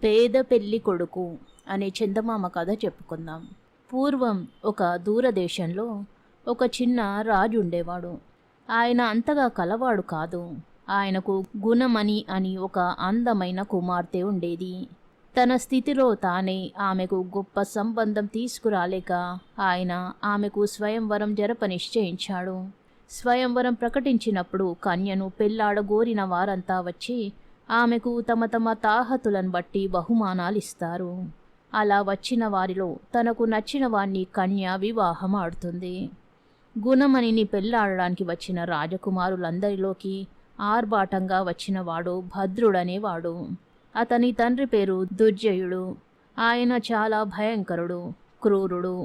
పేద పెళ్లి కొడుకు అనే చందమామ కథ చెప్పుకుందాం. పూర్వం ఒక దూరదేశంలో ఒక చిన్న రాజు ఉండేవాడు. ఆయన అంతగా కలవాడు కాదు. ఆయనకు గుణమణి అని ఒక అందమైన కుమార్తె ఉండేది. తన స్థితిలో తానే ఆమెకు గొప్ప సంబంధం తీసుకురాలేక ఆయన ఆమెకు స్వయంవరం జరప నిశ్చయించాడు. స్వయంవరం ప్రకటించినప్పుడు కన్యను పెళ్లాడగోరిన వారంతా వచ్చి ఆమెకు తమ తమ తాహతులను బట్టి బహుమానాలిస్తారు. అలా వచ్చిన వారిలో తనకు నచ్చిన వాణ్ణి కన్య వివాహం ఆడుతుంది. గుణమణిని పెళ్లాడడానికి వచ్చిన రాజకుమారులందరిలోకి ఆర్భాటంగా వచ్చినవాడు భద్రుడనేవాడు. అతని తండ్రి పేరు దుర్జయుడు. ఆయన చాలా భయంకరుడు, క్రూరుడు.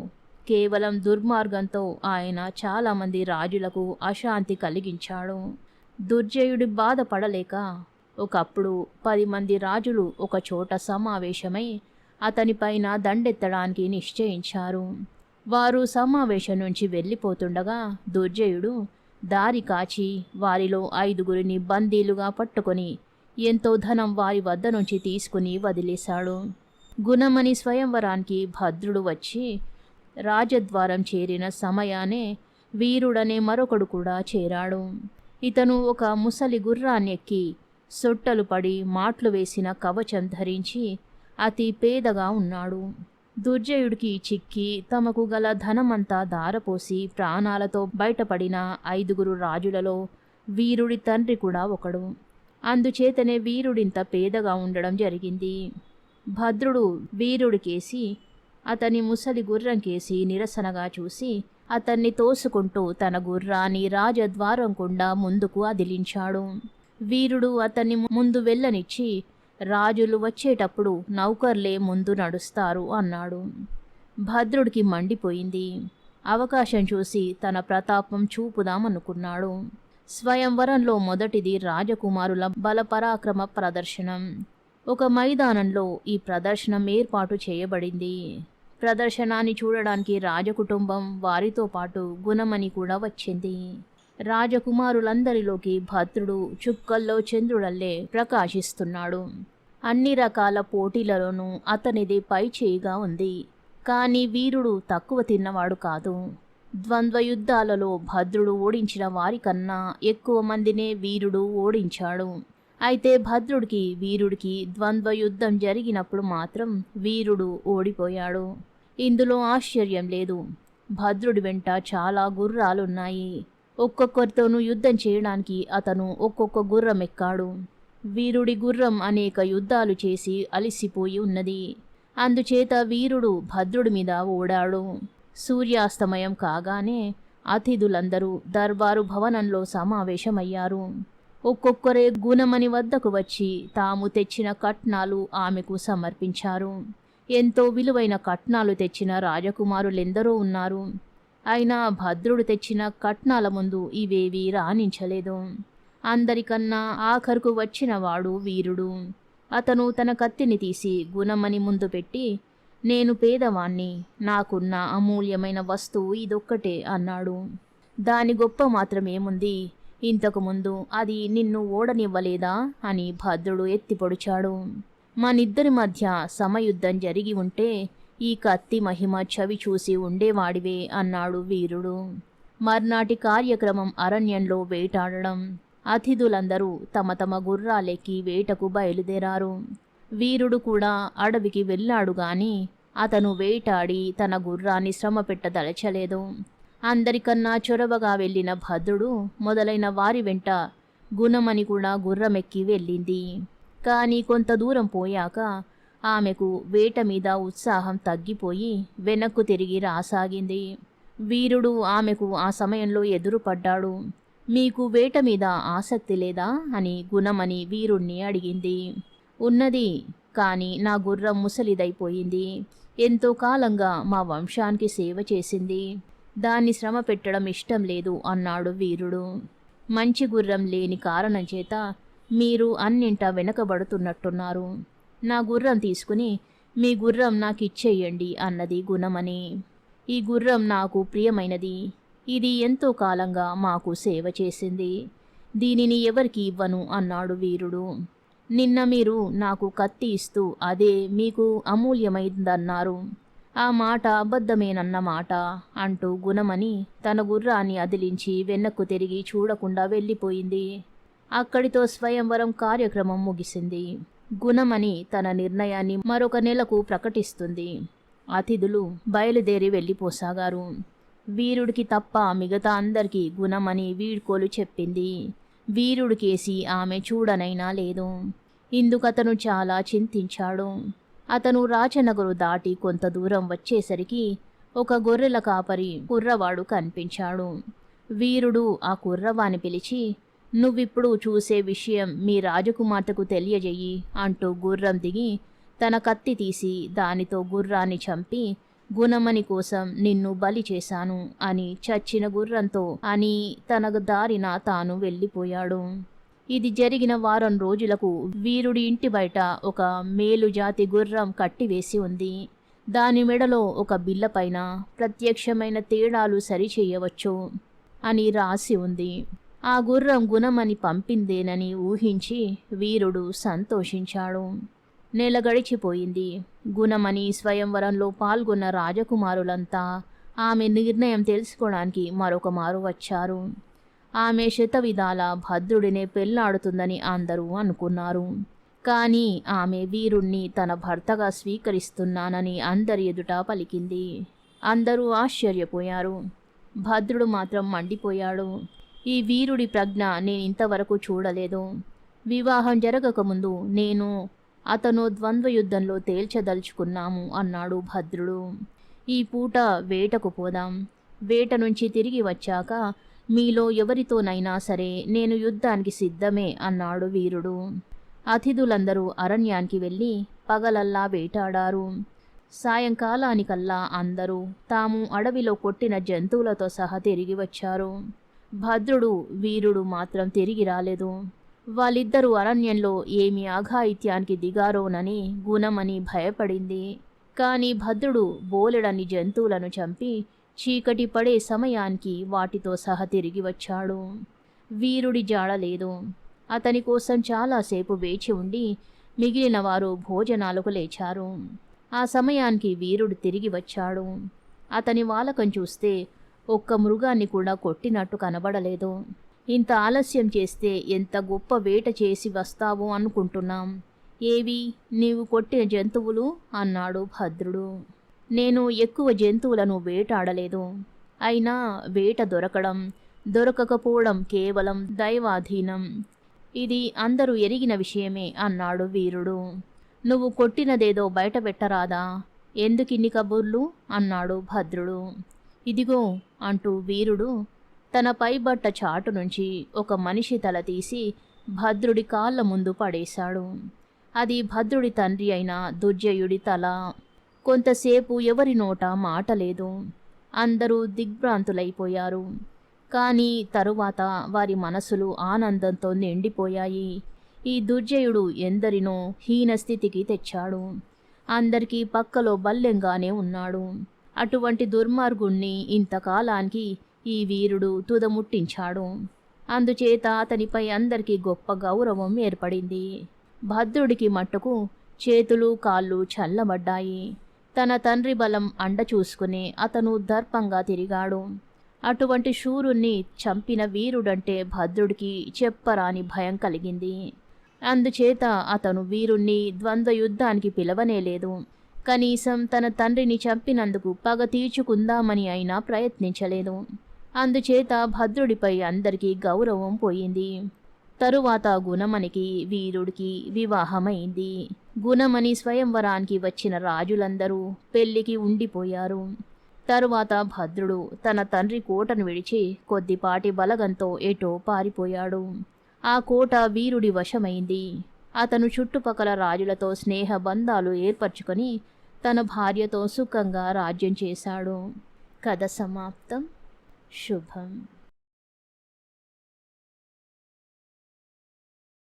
కేవలం దుర్మార్గంతో ఆయన చాలామంది రాజులకు అశాంతి కలిగించాడు. దుర్జయుడి బాధపడలేక ఒకప్పుడు 10 మంది రాజులు ఒక చోట సమావేశమై అతనిపైన దండెత్తడానికి నిశ్చయించారు. వారు సమావేశం నుంచి వెళ్ళిపోతుండగా దుర్జయుడు దారి కాచి వారిలో 5గురిని బందీలుగా పట్టుకొని ఎంతో ధనం వారి వద్ద నుంచి తీసుకుని వదిలేశాడు. గుణమణి స్వయంవరానికి భద్రుడు వచ్చి రాజద్వారం చేరిన సమయానే వీరుడనే మరొకడు కూడా చేరాడు. ఇతను ఒక ముసలి గుర్రాన్ని ఎక్కి సొట్టలు పడి మాట్లు వేసిన కవచం ధరించి అతి పేదగా ఉన్నాడు. దుర్జయుడికి చిక్కి తమకు గల ధనమంతా దారపోసి ప్రాణాలతో బయటపడిన 5గురు రాజులలో వీరుడి తండ్రి కూడా ఒకడు. అందుచేతనే వీరుడింత పేదగా ఉండడం జరిగింది. భద్రుడు వీరుడికేసి అతని ముసలి గుర్రం కేసి నిరసనగా చూసి అతన్ని తోసుకుంటూ తన గుర్రాన్ని రాజద్వారం గుండా ముందుకు అదిలించాడు. వీరుడు అతన్ని ముందు వెళ్ళనిచ్చి రాజులు వచ్చేటప్పుడు నౌకర్లే ముందు నడుస్తారు అన్నాడు. భద్రుడికి మండిపోయింది. అవకాశం చూసి తన ప్రతాపం చూపుదామనుకున్నాడు. స్వయంవరంలో మొదటిది రాజకుమారుల బలపరాక్రమ ప్రదర్శనం. ఒక మైదానంలో ఈ ప్రదర్శనం ఏర్పాటు చేయబడింది. ప్రదర్శనాన్ని చూడడానికి రాజకుటుంబం వారితో పాటు గుణమణి కూడా వచ్చింది. రాజకుమారులందరిలోకి భద్రుడు చుక్కల్లో చంద్రుడల్లే ప్రకాశిస్తున్నాడు. అన్ని రకాల పోటీలలోనూ అతనిది పై చేయిగా ఉంది. కానీ వీరుడు తక్కువ తిన్నవాడు కాదు. ద్వంద్వ యుద్ధాలలో భద్రుడు ఓడించిన వారికన్నా ఎక్కువ మందినే వీరుడు ఓడించాడు. అయితే భద్రుడికి వీరుడికి ద్వంద్వ యుద్ధం జరిగినప్పుడు మాత్రం వీరుడు ఓడిపోయాడు. ఇందులో ఆశ్చర్యం లేదు. భద్రుడి వెంట చాలా గుర్రాలున్నాయి. ఒక్కొక్కరితోనూ యుద్ధం చేయడానికి అతను ఒక్కొక్క గుర్రం ఎక్కాడు. వీరుడి గుర్రం అనేక యుద్ధాలు చేసి అలిసిపోయి ఉన్నది. అందుచేత వీరుడు భద్రుడి మీద ఓడాడు. సూర్యాస్తమయం కాగానే అతిథులందరూ దర్బారు భవనంలో సమావేశమయ్యారు. ఒక్కొక్కరే గుణమణి వద్దకు వచ్చి తాము తెచ్చిన కట్నాలు ఆమెకు సమర్పించారు. ఎంతో విలువైన కట్నాలు తెచ్చిన రాజకుమారులెందరో ఉన్నారు. అయినా భద్రుడు తెచ్చిన కట్నాల ముందు ఇవేవీ రాణించలేదు. అందరికన్నా ఆఖరుకు వచ్చినవాడు వీరుడు. అతను తన కత్తిని తీసి గుణమణి ముందు పెట్టి, నేను పేదవాణ్ణి, నాకున్న అమూల్యమైన వస్తువు ఇదొక్కటే అన్నాడు. దాని గొప్ప మాత్రమేముంది, ఇంతకుముందు అది నిన్ను ఓడనివ్వలేదా అని భద్రుడు ఎత్తిపొడిచాడు. మనిద్దరి మధ్య సమయుద్ధం జరిగి ఉంటే ఈ కత్తి మహిమ చవి చూసి ఉండేవాడివే అన్నాడు వీరుడు. మర్నాటి కార్యక్రమం అరణ్యంలో వేటాడడం. అతిథులందరూ తమ తమ గుర్రాలెక్కి వేటకు బయలుదేరారు. వీరుడు కూడా అడవికి వెళ్ళాడు గాని అతను వేటాడి తన గుర్రాన్ని శ్రమ పెట్టదలచలేదు. అందరికన్నా చొరవగా వెళ్ళిన భద్రుడు మొదలైన వారి వెంట గుణమణి కూడా గుర్రమెక్కి వెళ్ళింది. కానీ కొంత దూరం పోయాక ఆమెకు వేట మీద ఉత్సాహం తగ్గిపోయి వెనక్కు తిరిగి రాసాగింది. వీరుడు ఆమెకు ఆ సమయంలో ఎదురుపడ్డాడు. మీకు వేట మీద ఆసక్తి లేదా అని గుణమణి వీరుణ్ణి అడిగింది. ఉన్నది, కానీ నా గుర్రం ముసలిదైపోయింది. ఎంతో కాలంగా మా వంశానికి సేవ చేసింది. దాన్ని శ్రమ పెట్టడం ఇష్టం లేదు అన్నాడు వీరుడు. మంచి గుర్రం లేని కారణం చేత మీరు అన్నింటా వెనకబడుతున్నట్టున్నారు. నా గుర్రం తీసుకుని మీ గుర్రం నాకిచ్చేయండి అన్నది గుణమణి. ఈ గుర్రం నాకు ప్రియమైనది. ఇది ఎంతో కాలంగా మాకు సేవ చేసింది. దీనిని ఎవరికి ఇవ్వను అన్నాడు వీరుడు. నిన్న మీరు నాకు కత్తి ఇస్తూ అదే మీకు అమూల్యమైందన్నారు. ఆ మాట అబద్ధమేనన్నమాట అంటూ గుణమణి తన గుర్రాన్ని అదిలించి వెనక్కు తిరిగి చూడకుండా వెళ్ళిపోయింది. అక్కడితో స్వయంవరం కార్యక్రమం ముగిసింది. గుణమణి తన నిర్ణయాన్ని మరొక నెలకు ప్రకటిస్తుంది. అతిథులు బయలుదేరి వెళ్ళిపోసాగారు. వీరుడికి తప్ప మిగతా అందరికీ గుణమణి వీడ్కోలు చెప్పింది. వీరుడికేసి ఆమె చూడనైనా లేదు. ఇందుకతను చాలా చింతించాడు. అతను రాచనగరు దాటి కొంత దూరం వచ్చేసరికి ఒక గొర్రెల కాపరి కుర్రవాడు కనిపించాడు. వీరుడు ఆ కుర్రవాణ్ణి పిలిచి, నువ్విప్పుడు చూసే విషయం మీ రాజకుమార్తెకు తెలియజెయ్యి అంటూ గుర్రం దిగి తన కత్తి తీసి దానితో గుర్రాన్ని చంపి, గుణమణి కోసం నిన్ను బలి చేశాను అని చచ్చిన గుర్రంతో అని తన దారిన తాను వెళ్ళిపోయాడు. ఇది జరిగిన వారం రోజులకు వీరుడి ఇంటి బయట ఒక మేలుజాతి గుర్రం కట్టివేసి ఉంది. దాని మెడలో ఒక బిల్లపైన ప్రత్యక్షమైన తేడాలు సరిచేయవచ్చు అని రాసి ఉంది. ఆ గుర్రం గుణమణి పంపిందేనని ఊహించి వీరుడు సంతోషించాడు. నెల గడిచిపోయింది. గుణమణి స్వయంవరంలో పాల్గొన్న రాజకుమారులంతా ఆమె నిర్ణయం తెలుసుకోవడానికి మరొక మారు వచ్చారు. ఆమె శతవిధాల భద్రుడినే పెళ్లాడుతుందని అందరూ అనుకున్నారు. కానీ ఆమె వీరుణ్ణి తన భర్తగా స్వీకరిస్తున్నానని అందరి ఎదుట పలికింది. అందరూ ఆశ్చర్యపోయారు. భద్రుడు మాత్రం మండిపోయాడు. ఈ వీరుడి ప్రజ్ఞ నేనింతవరకు చూడలేదు. వివాహం జరగకముందు నేను అతను ద్వంద్వయుద్ధంలో తేల్చదలుచుకున్నాము అన్నాడు భద్రుడు. ఈ పూట వేటకు పోదాం. వేట నుంచి తిరిగి వచ్చాక మీలో ఎవరితోనైనా సరే నేను యుద్ధానికి సిద్ధమే అన్నాడు వీరుడు. అతిథులందరూ అరణ్యానికి వెళ్ళి పగలల్లా వేటాడారు. సాయంకాలానికల్లా అందరూ తాము అడవిలో కొట్టిన జంతువులతో సహా తిరిగి వచ్చారు. భద్రుడు వీరుడు మాత్రం తిరిగి రాలేదు. వాళ్ళిద్దరూ అరణ్యంలో ఏమి అఘాయిత్యానికి దిగారోనని గుణమణి భయపడింది. కాని భద్రుడు బోలెడన్ని జంతువులను చంపి చీకటి పడే సమయానికి వాటితో సహా తిరిగి వచ్చాడు. వీరుడి జాడలేదు. అతని కోసం చాలాసేపు వేచి ఉండి మిగిలిన వారు భోజనాలకు లేచారు. ఆ సమయానికి వీరుడు తిరిగి వచ్చాడు. అతని వాలకం చూస్తే ఒక్క మృగాన్ని కూడా కొట్టినట్టు కనబడలేదు. ఇంత ఆలస్యం చేస్తే ఎంత గొప్ప వేట చేసి వస్తావో అనుకుంటున్నాం. ఏవి నీవు కొట్టిన జంతువులు అన్నాడు భద్రుడు. నేను ఎక్కువ జంతువులను వేటాడలేదు. అయినా వేట దొరకడం దొరకకపోవడం కేవలం దైవాధీనం. ఇది అందరూ ఎరిగిన విషయమే అన్నాడు వీరుడు. నువ్వు కొట్టినదేదో బయట పెట్టరాదా? ఎందుకిన్ని కబుర్లు అన్నాడు భద్రుడు. ఇదిగో అంటూ వీరుడు తన పైబట్ట చాటు నుంచి ఒక మనిషి తల తీసి భద్రుడి కాళ్ళ ముందు పడేశాడు. అది భద్రుడి తండ్రి అయిన దుర్జయుడి తల. కొంతసేపు ఎవరి నోట మాట లేదు. అందరూ దిగ్భ్రాంతులైపోయారు. కానీ తరువాత వారి మనసులు ఆనందంతో నిండిపోయాయి. ఈ దుర్జయుడు ఎందరినో హీనస్థితికి తెచ్చాడు. అందరికీ పక్కలో బల్లెంగానే ఉన్నాడు. అటువంటి దుర్మార్గుణ్ణి ఇంతకాలానికి ఈ వీరుడు తుదముట్టించాడు. అందుచేత అతనిపై అందరికీ గొప్ప గౌరవం ఏర్పడింది. భద్రుడికి మట్టుకు చేతులు కాళ్ళు చల్లబడ్డాయి. తన తండ్రి బలం అండ చూసుకుని అతను దర్పంగా తిరిగాడు. అటువంటి శూరుణ్ణి చంపిన వీరుడంటే భద్రుడికి చెప్పరాని భయం కలిగింది. అందుచేత అతను వీరుణ్ణి ద్వంద్వ యుద్ధానికి పిలవనేలేదు. కనీసం తన తండ్రిని చంపినందుకు పగ తీర్చుకుందామని అయినా ప్రయత్నించలేదు. అందుచేత భద్రుడిపై అందరికీ గౌరవం పోయింది. తరువాత గుణమణికి వీరుడికి వివాహమైంది. గుణమణి స్వయంవరానికి వచ్చిన రాజులందరూ పెళ్లికి ఉండిపోయారు. తరువాత భద్రుడు తన తండ్రి కోటను విడిచి కొద్దిపాటి బలగంతో ఎటో పారిపోయాడు. ఆ కోట వీరుడి వశమైంది. అతను చుట్టుపక్కల రాజులతో స్నేహ బంధాలు ఏర్పరచుకొని తన భార్యతో సుఖంగా రాజ్యం చేశాడు. కథ సమాప్తం. శుభం.